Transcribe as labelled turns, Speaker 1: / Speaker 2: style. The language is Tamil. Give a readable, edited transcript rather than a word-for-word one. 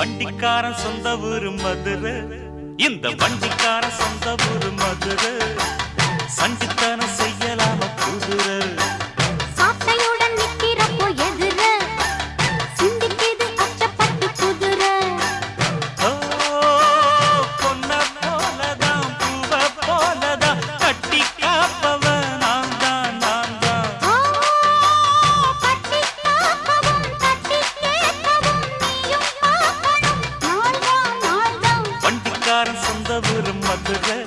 Speaker 1: வண்டிக்காரன் சொந்த ஊரு மதுரை, இந்த வண்டிக்காரன் சொந்த ஊரு மதுரை. சண்டித்தனம் செய்யலாம குதிரை,
Speaker 2: சாட்டையுடன் நிக்கிறப்போ எதிர சிந்திக்கிது அச்சப்பட்டு குதிரை.
Speaker 1: பொன்ன போலதான் பூவ போலதான் கட்டி காப்பவன் நான் தான், நான் தான்.
Speaker 2: கட்டி காக்கவும் தட்டி கேட்கவும் நீயும் பார்க்கணும். நாள்தான் நாள்தான்
Speaker 1: வண்டிக்காரன் சொந்த ஊரு மதுரை,